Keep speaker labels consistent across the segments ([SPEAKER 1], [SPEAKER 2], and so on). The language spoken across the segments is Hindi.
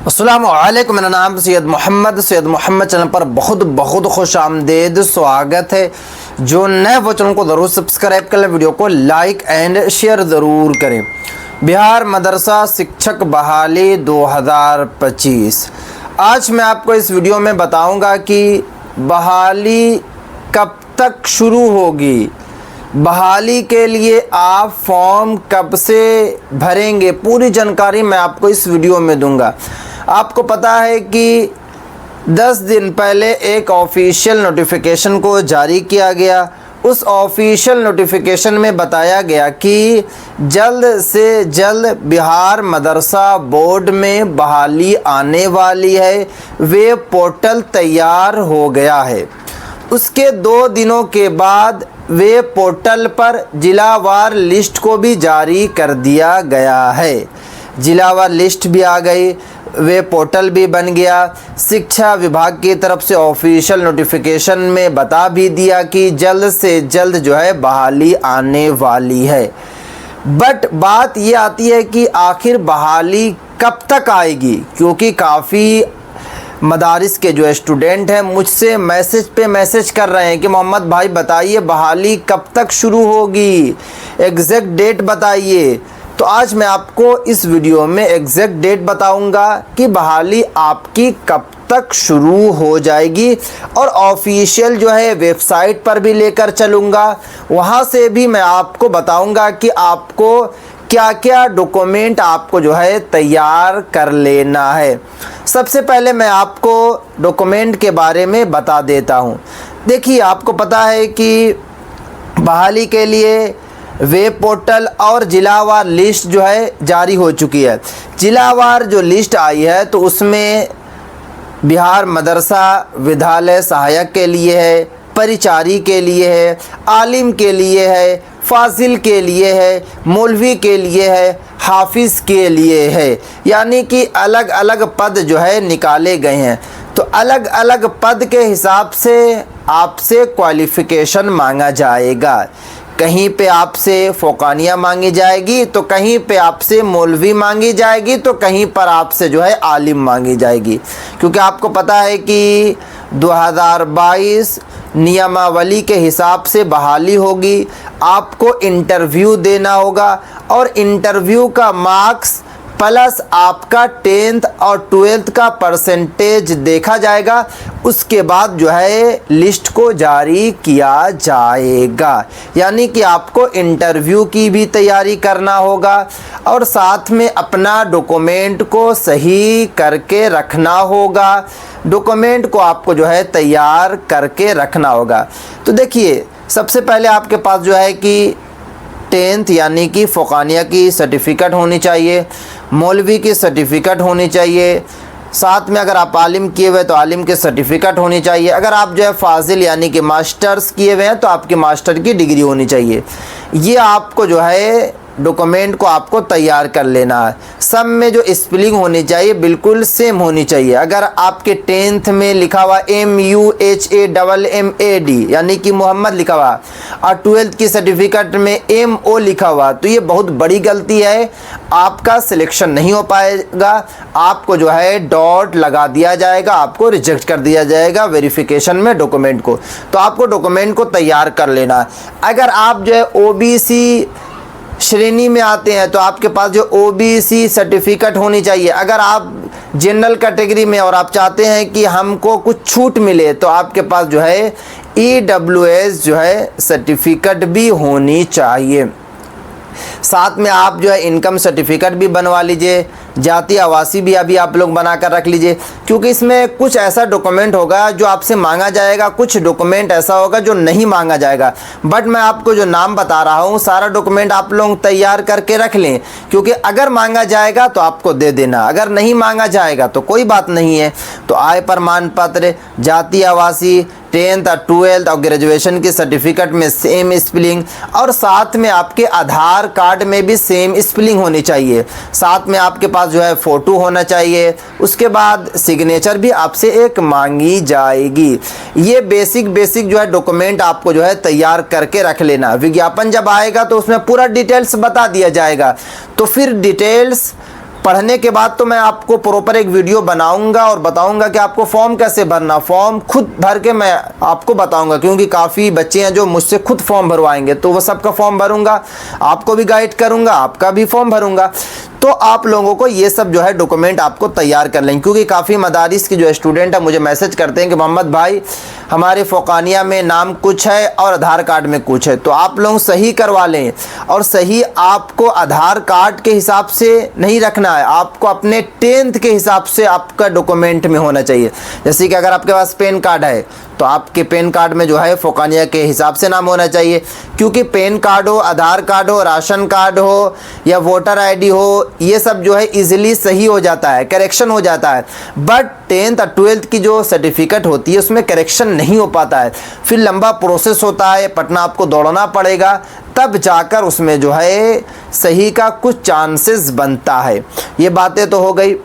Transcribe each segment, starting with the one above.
[SPEAKER 1] अस्सलामुअलैकुम, मेरा नाम सैयद मोहम्मद चैनल पर बहुत बहुत खुश आमदेद स्वागत है। जो नए वो चैनल को ज़रूर सब्सक्राइब कर लें, वीडियो को लाइक एंड शेयर ज़रूर करें। बिहार मदरसा शिक्षक बहाली 2025। आज मैं आपको इस वीडियो में बताऊंगा कि बहाली कब तक शुरू होगी, बहाली के लिए आप फॉर्म कब से भरेंगे, पूरी जानकारी मैं आपको इस वीडियो में दूंगा। आपको पता है कि 10 दिन पहले एक ऑफिशियल नोटिफिकेशन को जारी किया गया। उस ऑफिशियल नोटिफिकेशन में बताया गया कि जल्द से जल्द बिहार मदरसा बोर्ड में बहाली आने वाली है। वे पोर्टल तैयार हो गया है। उसके 2 दिनों के बाद वे पोर्टल पर जिलावार लिस्ट को भी जारी कर दिया गया है। जिलावार लिस्ट भी आ गई, वे पोर्टल भी बन गया। शिक्षा विभाग की तरफ से ऑफिशियल नोटिफिकेशन में बता भी दिया कि जल्द से जल्द जो है बहाली आने वाली है। बट बात ये आती है कि आखिर बहाली कब तक आएगी, क्योंकि काफ़ी मदारिस के जो स्टूडेंट हैं मुझसे मैसेज पे मैसेज कर रहे हैं कि मोहम्मद भाई बताइए बहाली कब तक शुरू होगी, एग्जैक्ट डेट बताइए। तो आज मैं आपको इस वीडियो में एग्जैक्ट डेट बताऊंगा कि बहाली आपकी कब तक शुरू हो जाएगी, और ऑफिशियल जो है वेबसाइट पर भी लेकर चलूँगा। वहाँ से भी मैं आपको बताऊंगा कि आपको क्या क्या डॉक्यूमेंट आपको जो है तैयार कर लेना है। सबसे पहले मैं आपको डॉक्यूमेंट के बारे में बता देता हूँ। देखिए, आपको पता है कि बहाली के लिए वेब पोर्टल और जिलावार लिस्ट जो है जारी हो चुकी है। जिलावार जो लिस्ट आई है तो उसमें बिहार मदरसा विद्यालय सहायक के लिए है, परिचारी के लिए है, आलिम के लिए है, फाजिल के लिए है, मौलवी के लिए है, हाफिज़ के लिए है। यानी कि अलग अलग पद जो है निकाले गए हैं। तो अलग अलग पद के हिसाब से आपसे क्वालिफ़िकेशन मांगा जाएगा। कहीं पे आपसे फ़ौकानिया मांगी जाएगी, तो कहीं पे आपसे मौलवी मांगी जाएगी, तो कहीं पर आपसे जो है आलिम मांगी जाएगी। क्योंकि आपको पता है कि 2022 नियमावली के हिसाब से बहाली होगी। आपको इंटरव्यू देना होगा और इंटरव्यू का मार्क्स प्लस आपका 10th और 12th का परसेंटेज देखा जाएगा। उसके बाद जो है लिस्ट को जारी किया जाएगा। यानी कि आपको इंटरव्यू की भी तैयारी करना होगा और साथ में अपना डॉक्यूमेंट को सही करके रखना होगा। डॉक्यूमेंट को आपको जो है तैयार करके रखना होगा। तो देखिए, सबसे पहले आपके पास जो है कि 10th यानी कि फ़ौकानिया की सर्टिफ़िकेट होनी चाहिए, मौलवी की सर्टिफ़िकेट होनी चाहिए। साथ में अगर आप आलिम किए हुए तो आलिम के सर्टिफ़िकेट होनी चाहिए। अगर आप जो है फाजिल यानी कि मास्टर्स किए हुए हैं तो आपकी मास्टर की डिग्री होनी चाहिए। ये आपको जो है डॉक्यूमेंट को आपको तैयार कर लेना है। सब में जो स्पेलिंग होनी चाहिए बिल्कुल सेम होनी चाहिए। अगर आपके 10th में लिखा हुआ MUHAMMAD यानी कि मोहम्मद लिखा हुआ और 12th की सर्टिफिकेट में MO लिखा हुआ, तो ये बहुत बड़ी गलती है। आपका सिलेक्शन नहीं हो पाएगा। आपको जो है डॉट लगा दिया जाएगा, आपको रिजेक्ट कर दिया जाएगा वेरिफिकेशन में डॉक्यूमेंट को। तो आपको डॉक्यूमेंट को तैयार कर लेना है। अगर आप जो है OBC श्रेणी में आते हैं तो आपके पास जो OBC सर्टिफिकेट होनी चाहिए। अगर आप जनरल कैटेगरी में और आप चाहते हैं कि हमको कुछ छूट मिले तो आपके पास जो है EWS जो है सर्टिफिकेट भी होनी चाहिए। साथ में आप जो है इनकम सर्टिफिकेट भी बनवा लीजिए, जाति आवासी भी अभी आप लोग बना कर रख लीजिए। क्योंकि इसमें कुछ ऐसा डॉक्यूमेंट होगा जो आपसे मांगा जाएगा, कुछ डॉक्यूमेंट ऐसा होगा जो नहीं मांगा जाएगा। बट मैं आपको जो नाम बता रहा हूँ सारा डॉक्यूमेंट आप लोग तैयार करके रख लें, क्योंकि अगर मांगा जाएगा तो आपको दे देना, अगर नहीं मांगा जाएगा तो कोई बात नहीं है। तो आय प्रमाण पत्र, जाति आवासी, 10th और 12th और ग्रेजुएशन की सर्टिफिकेट में सेम स्पेलिंग, और साथ में आपके आधार कार्ड में भी सेम स्पेलिंग होनी चाहिए। साथ में आपके पास जो है फ़ोटो होना चाहिए। उसके बाद सिग्नेचर भी आपसे एक मांगी जाएगी। ये बेसिक जो है डॉक्यूमेंट आपको जो है तैयार करके रख लेना। विज्ञापन जब आएगा तो उसमें पूरा डिटेल्स बता दिया जाएगा। तो फिर डिटेल्स पढ़ने के बाद तो मैं आपको प्रॉपर एक वीडियो बनाऊंगा और बताऊंगा कि आपको फॉर्म कैसे भरना, फॉर्म खुद भर के मैं आपको बताऊंगा, क्योंकि काफ़ी बच्चे हैं जो मुझसे खुद फॉर्म भरवाएंगे, तो वो सबका फॉर्म भरूंगा, आपको भी गाइड करूंगा, आपका भी फॉर्म भरूंगा। तो आप लोगों को ये सब जो है डॉक्यूमेंट आपको तैयार कर लें, क्योंकि काफ़ी मदारिस के जो स्टूडेंट है मुझे मैसेज करते हैं कि मोहम्मद भाई हमारे फ़ौक़ानिया में नाम कुछ है और आधार कार्ड में कुछ है, तो आप लोग सही करवा लें। और सही आपको आधार कार्ड के हिसाब से नहीं रखना है, आपको अपने 10th के हिसाब से आपका डॉक्यूमेंट में होना चाहिए। जैसे कि अगर आपके पास पैन कार्ड है तो आपके पैन कार्ड में जो है फ़ौक़ानिया के हिसाब से नाम होना चाहिए, क्योंकि पैन कार्ड हो, आधार कार्ड हो, राशन कार्ड हो या वोटर आईडी हो, ये सब जो है इजीली सही हो जाता है, करेक्शन हो जाता है। बट 10th और 12th की जो सर्टिफिकेट होती है उसमें करेक्शन नहीं हो पाता है, फिर लंबा प्रोसेस होता है, पटना आपको दौड़ना पड़ेगा, तब जाकर उसमें जो है सही का कुछ चांसेस बनता है। ये बातें तो हो गई।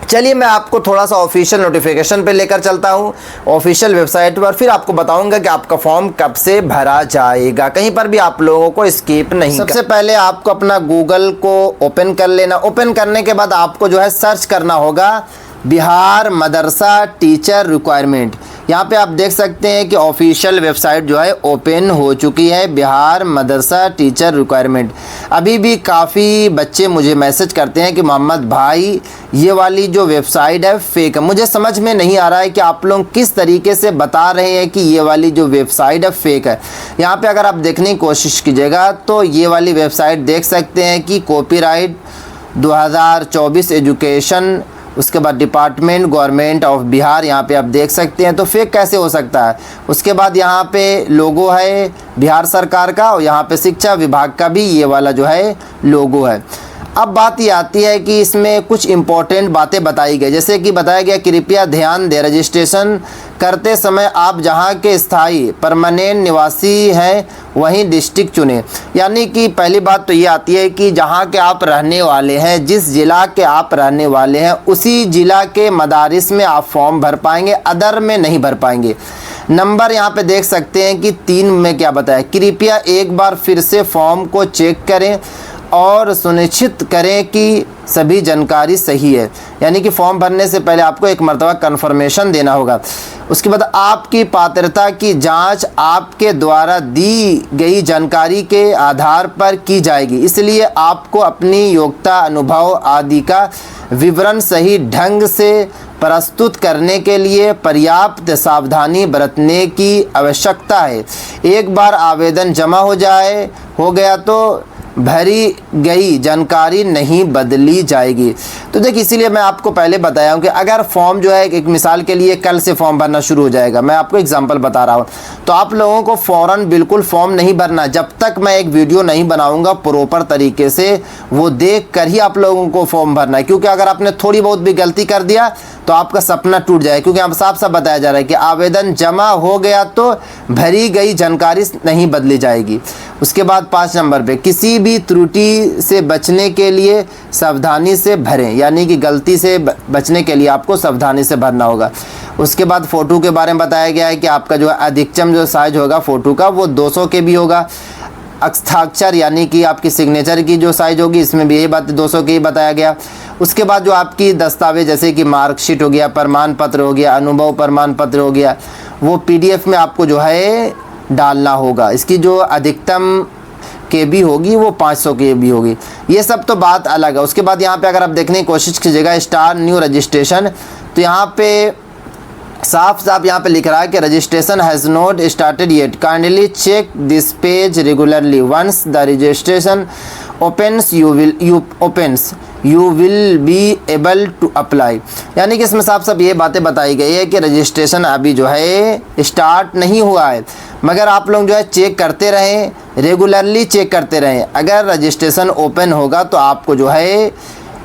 [SPEAKER 1] चलिए मैं आपको थोड़ा सा ऑफिशियल नोटिफिकेशन पे लेकर चलता हूँ, ऑफिशियल वेबसाइट पर, फिर आपको बताऊंगा कि आपका फॉर्म कब से भरा जाएगा, कहीं पर भी आप लोगों को स्किप नहीं। सबसे पहले आपको अपना गूगल को ओपन कर लेना। ओपन करने के बाद आपको जो है सर्च करना होगा बिहार मदरसा टीचर रिक्वायरमेंट। यहाँ पे आप देख सकते हैं कि ऑफिशियल वेबसाइट जो है ओपन हो चुकी है, बिहार मदरसा टीचर रिक्वायरमेंट। अभी भी काफ़ी बच्चे मुझे मैसेज करते हैं कि मोहम्मद भाई ये वाली जो वेबसाइट है फेक है। मुझे समझ में नहीं आ रहा है कि आप लोग किस तरीके से बता रहे हैं कि ये वाली जो वेबसाइट है फेक है। यहाँ पे अगर आप देखने की कोशिश कीजिएगा तो ये वाली वेबसाइट देख सकते हैं कि कॉपीराइट 2024 एजुकेशन, उसके बाद डिपार्टमेंट गवर्नमेंट ऑफ बिहार, यहाँ पे आप देख सकते हैं। तो फेक कैसे हो सकता है। उसके बाद यहाँ पे लोगो है बिहार सरकार का, और यहाँ पे शिक्षा विभाग का भी ये वाला जो है लोगो है। अब बात ये आती है कि इसमें कुछ इम्पोर्टेंट बातें बताई गई, जैसे कि बताया गया कृपया ध्यान दें रजिस्ट्रेशन करते समय आप जहां के स्थायी परमानेंट निवासी हैं वहीं डिस्ट्रिक्ट चुनें। यानी कि पहली बात तो ये आती है कि जहां के आप रहने वाले हैं, जिस ज़िला के आप रहने वाले हैं उसी ज़िला के मदारिस में आप फॉर्म भर पाएंगे, अदर में नहीं भर पाएंगे। नंबर यहाँ पे देख सकते हैं कि 3 में क्या बताया, कृपया एक बार फिर से फॉर्म को चेक करें और सुनिश्चित करें कि सभी जानकारी सही है। यानी कि फॉर्म भरने से पहले आपको एक मर्तबा कन्फर्मेशन देना होगा। उसके बाद आपकी पात्रता की जांच आपके द्वारा दी गई जानकारी के आधार पर की जाएगी, इसलिए आपको अपनी योग्यता अनुभव आदि का विवरण सही ढंग से प्रस्तुत करने के लिए पर्याप्त सावधानी बरतने की आवश्यकता है। एक बार आवेदन जमा हो गया तो भरी गई जानकारी नहीं बदली जाएगी। तो देखिए इसीलिए मैं आपको पहले बताया हूँ कि अगर फॉर्म जो है एक मिसाल के लिए कल से फॉर्म भरना शुरू हो जाएगा, मैं आपको एग्जांपल बता रहा हूँ, तो आप लोगों को फ़ौरन बिल्कुल फॉर्म नहीं भरना जब तक मैं एक वीडियो नहीं बनाऊँगा प्रॉपर तरीके से, वो देख कर ही आप लोगों को फॉर्म भरना है। क्योंकि अगर आपने थोड़ी बहुत भी गलती कर दिया तो आपका सपना टूट जाए, क्योंकि यहाँ साफ साफ बताया जा रहा है कि आवेदन जमा हो गया तो भरी गई जानकारी नहीं बदली जाएगी। उसके बाद 5 नंबर पे किसी भी त्रुटि से बचने के लिए सावधानी से भरें, यानी कि गलती से बचने के लिए आपको सावधानी से भरना होगा। उसके बाद फ़ोटो के बारे में बताया गया है कि आपका जो अधिकतम जो साइज होगा फ़ोटो का वो 200 के भी होगा। हस्ताक्षर यानी कि आपकी सिग्नेचर की जो साइज़ होगी इसमें भी यही बात 200 के ही बताया गया। उसके बाद जो आपकी दस्तावेज जैसे कि मार्कशीट हो गया, प्रमाण पत्र हो गया, अनुभव प्रमाण पत्र हो गया, वो PDF में आपको जो है डालना होगा। इसकी जो अधिकतम KB होगी वो 500 KB होगी। ये सब तो बात अलग है। उसके बाद यहाँ पे अगर आप देखने की कोशिश कीजिएगा स्टार न्यू रजिस्ट्रेशन, तो यहाँ पे साफ साफ यहाँ पे लिख रहा है कि registration has not started yet, kindly check this page regularly, once the registration opens you will be able to apply. यानी कि इसमें साफ साफ ये बातें बताई गई है कि रजिस्ट्रेशन अभी जो है स्टार्ट नहीं हुआ है, मगर आप लोग जो है चेक करते रहें, रेगुलरली चेक करते रहें। अगर रजिस्ट्रेशन ओपन होगा तो आपको जो है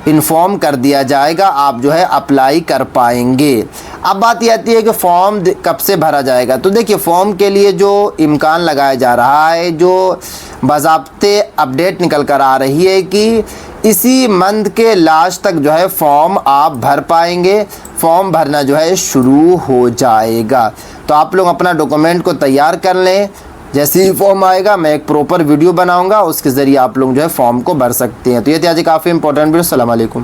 [SPEAKER 1] इन्फॉर्म कर दिया जाएगा, आप जो है अप्लाई कर पाएंगे। अब बात ये आती है कि फॉर्म कब से भरा जाएगा। तो देखिए फॉर्म के लिए जो इम्कान लगाया जा रहा है, जो बाज़ाब्ते अपडेट निकल कर आ रही है कि इसी मंथ के लास्ट तक जो है फॉर्म आप भर पाएंगे, फॉर्म भरना जो है शुरू हो जाएगा। तो आप लोग अपना डॉक्यूमेंट को तैयार कर लें, जैसे ही फॉर्म आएगा मैं एक प्रॉपर वीडियो बनाऊंगा, उसके ज़रिए आप लोग जो है फॉर्म को भर सकते हैं। तो ये थी आज काफ़ी इंपॉर्टेंट वीडियो। अस्सलाम वालेकुम।